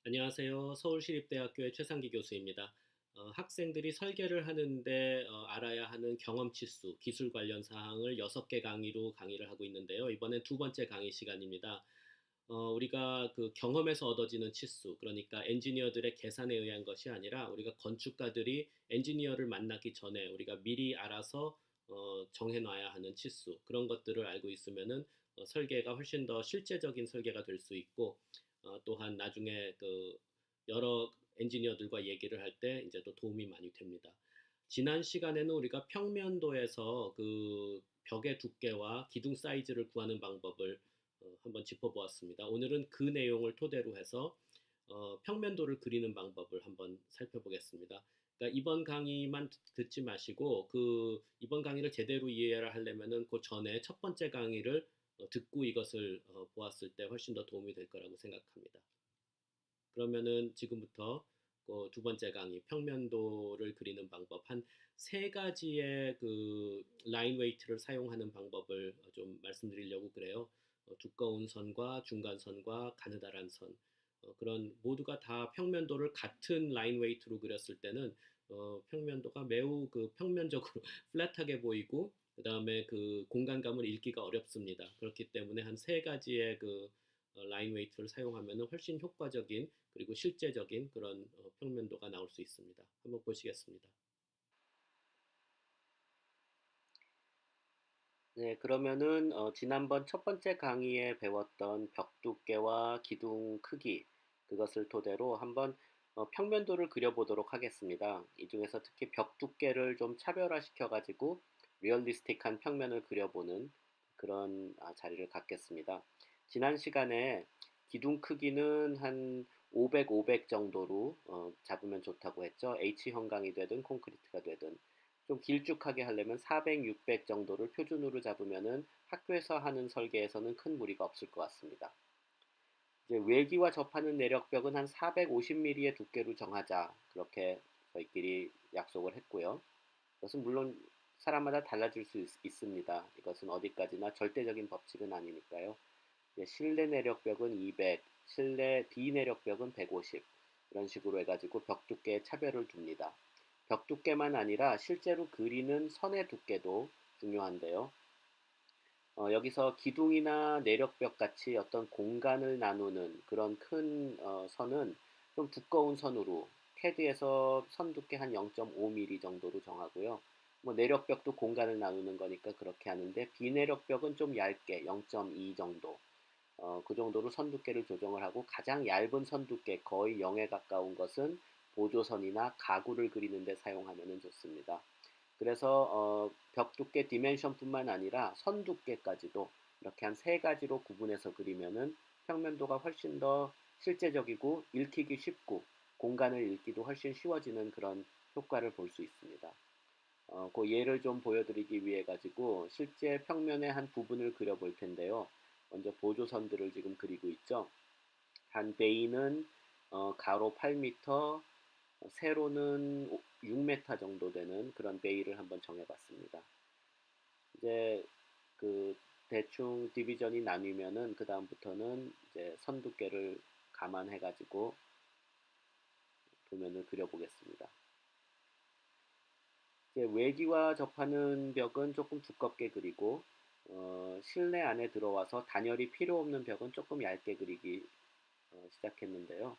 안녕하세요. 서울시립대학교의 최상기 교수입니다. 학생들이 설계를 하는데 알아야 하는 경험치수, 기술 관련 사항을 6개 강의로 강의를 하고 있는데요. 이번엔 두 번째 강의 시간입니다. 우리가 그 경험에서 얻어지는 치수, 그러니까 엔지니어들의 계산에 의한 것이 아니라 우리가 건축가들이 엔지니어를 만나기 전에 우리가 미리 알아서 정해놔야 하는 치수, 그런 것들을 알고 있으면은 설계가 훨씬 더 실제적인 설계가 될 수 있고, 또한 나중에 그 여러 엔지니어들과 얘기를 할 때 이제 또 도움이 많이 됩니다. 지난 시간에는 우리가 평면도에서 그 벽의 두께와 기둥 사이즈를 구하는 방법을 한번 짚어보았습니다. 오늘은 그 내용을 토대로 해서 평면도를 그리는 방법을 한번 살펴보겠습니다. 그러니까 이번 강의만 듣지 마시고 그 이번 강의를 제대로 이해를 하려면은 그 전에 첫 번째 강의를 듣고 이것을 보았을 때 훨씬 더 도움이 될 거라고 생각합니다. 그러면은 지금부터 두 번째 강의 평면도를 그리는 방법 한 세 가지의 그 라인 웨이트를 사용하는 방법을 좀 말씀드리려고 그래요. 두꺼운 선과 중간 선과 가느다란 선, 그런 모두가 다 평면도를 같은 라인 웨이트로 그렸을 때는 평면도가 매우 그 평면적으로 플랫하게 보이고 그 다음에 그 공간감을 읽기가 어렵습니다. 그렇기 때문에 한 세 가지의 그 라인 웨이트를 사용하면 훨씬 효과적인 그리고 실제적인 그런 평면도가 나올 수 있습니다. 한번 보시겠습니다. 네, 그러면은 지난번 첫 번째 강의에 배웠던 벽 두께와 기둥 크기 그것을 토대로 한번 평면도를 그려보도록 하겠습니다. 이 중에서 특히 벽 두께를 좀 차별화시켜 가지고 리얼리스틱한 평면을 그려보는 그런 자리를 갖겠습니다. 지난 시간에 기둥 크기는 한 500, 500 정도로 잡으면 좋다고 했죠. H형광이 되든 콘크리트가 되든. 좀 길쭉하게 하려면 400, 600 정도를 표준으로 잡으면은 학교에서 하는 설계에서는 큰 무리가 없을 것 같습니다. 이제 외기와 접하는 내력벽은 한 450mm의 두께로 정하자. 그렇게 저희끼리 약속을 했고요. 이것은 물론 사람마다 달라질 수 있습니다. 이것은 어디까지나 절대적인 법칙은 아니니까요. 실내 내력벽은 200, 실내 비내력벽은 150 이런 식으로 해가지고 벽 두께에 차별을 둡니다. 벽 두께만 아니라 실제로 그리는 선의 두께도 중요한데요. 여기서 기둥이나 내력벽 같이 어떤 공간을 나누는 그런 큰 선은 좀 두꺼운 선으로 캐드에서 선 두께 한 0.5mm 정도로 정하고요. 뭐 내력벽도 공간을 나누는 거니까 그렇게 하는데 비내력벽은 좀 얇게 0.2 정도 그 정도로 선 두께를 조정을 하고 가장 얇은 선 두께 거의 0에 가까운 것은 보조선이나 가구를 그리는 데 사용하면 좋습니다. 그래서 벽 두께 디멘션뿐만 아니라 선 두께까지도 이렇게 한 세 가지로 구분해서 그리면은 평면도가 훨씬 더 실제적이고 읽히기 쉽고 공간을 읽기도 훨씬 쉬워지는 그런 효과를 볼 수 있습니다. 그 예를 좀 보여드리기 위해 가지고 실제 평면의 한 부분을 그려볼 텐데요. 먼저 보조선들을 지금 그리고 있죠. 한 베이는 가로 8m, 세로는 6m 정도 되는 그런 베이를 한번 정해봤습니다. 이제 그 대충 디비전이 나뉘면은 그 다음부터는 이제 선 두께를 감안해가지고 도면을 그려보겠습니다. 외기와 접하는 벽은 조금 두껍게 그리고 실내 안에 들어와서 단열이 필요 없는 벽은 조금 얇게 그리기 시작했는데요.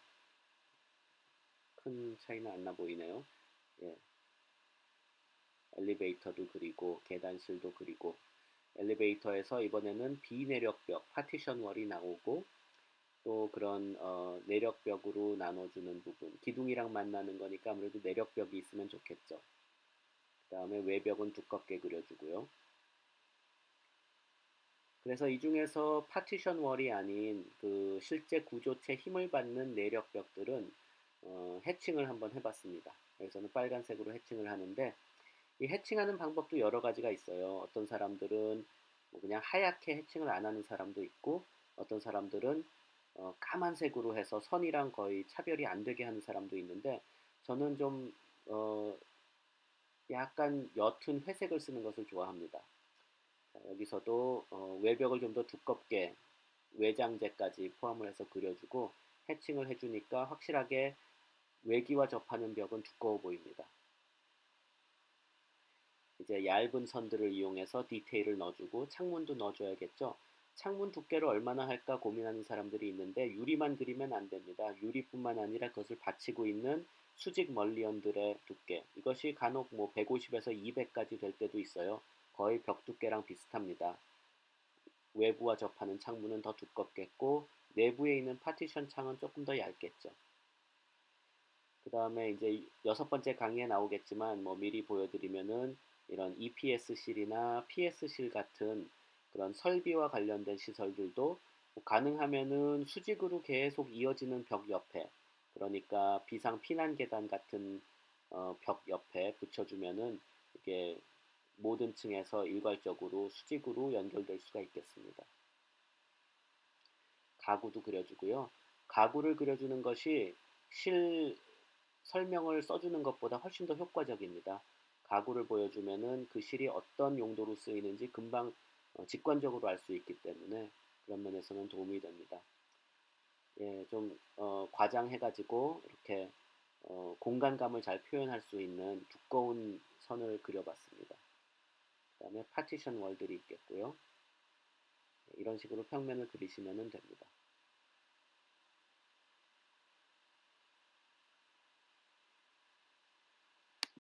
큰 차이는 안 나 보이네요. 예, 엘리베이터도 그리고 계단실도 그리고 엘리베이터에서 이번에는 비내력벽 파티션 월이 나오고 또 그런 내력벽으로 나눠주는 부분 기둥이랑 만나는 거니까 아무래도 내력벽이 있으면 좋겠죠. 그 다음에 외벽은 두껍게 그려주고요. 그래서 이 중에서 파티션 월이 아닌 그 실제 구조체 힘을 받는 내력벽들은 해칭을 한번 해봤습니다. 여기서는 빨간색으로 해칭을 하는데 이 해칭하는 방법도 여러 가지가 있어요. 어떤 사람들은 뭐 그냥 하얗게 해칭을 안 하는 사람도 있고 어떤 사람들은 까만색으로 해서 선이랑 거의 차별이 안 되게 하는 사람도 있는데 저는 좀 약간 옅은 회색을 쓰는 것을 좋아합니다. 자, 여기서도 외벽을 좀 더 두껍게 외장재까지 포함을 해서 그려주고 해칭을 해주니까 확실하게 외기와 접하는 벽은 두꺼워 보입니다. 이제 얇은 선들을 이용해서 디테일을 넣어주고 창문도 넣어줘야겠죠. 창문 두께를 얼마나 할까 고민하는 사람들이 있는데 유리만 그리면 안 됩니다. 유리뿐만 아니라 그것을 받치고 있는 수직 멀리언들의 두께, 이것이 간혹 뭐 150에서 200까지 될 때도 있어요. 거의 벽 두께랑 비슷합니다. 외부와 접하는 창문은 더 두껍겠고 내부에 있는 파티션 창은 조금 더 얇겠죠. 그 다음에 이제 6번째 강의에 나오겠지만 뭐 미리 보여드리면은 이런 EPS실이나 PS실 같은 그런 설비와 관련된 시설들도 뭐 가능하면은 수직으로 계속 이어지는 벽 옆에, 그러니까 비상 피난 계단 같은 벽 옆에 붙여주면은 이게 모든 층에서 일괄적으로 수직으로 연결될 수가 있겠습니다. 가구도 그려주고요. 가구를 그려주는 것이 실 설명을 써주는 것보다 훨씬 더 효과적입니다. 가구를 보여주면은 그 실이 어떤 용도로 쓰이는지 금방 직관적으로 알 수 있기 때문에 그런 면에서는 도움이 됩니다. 예, 좀 과장해가지고 이렇게 공간감을 잘 표현할 수 있는 두꺼운 선을 그려봤습니다. 그 다음에 파티션 월들이 있겠고요. 이런 식으로 평면을 그리시면 됩니다.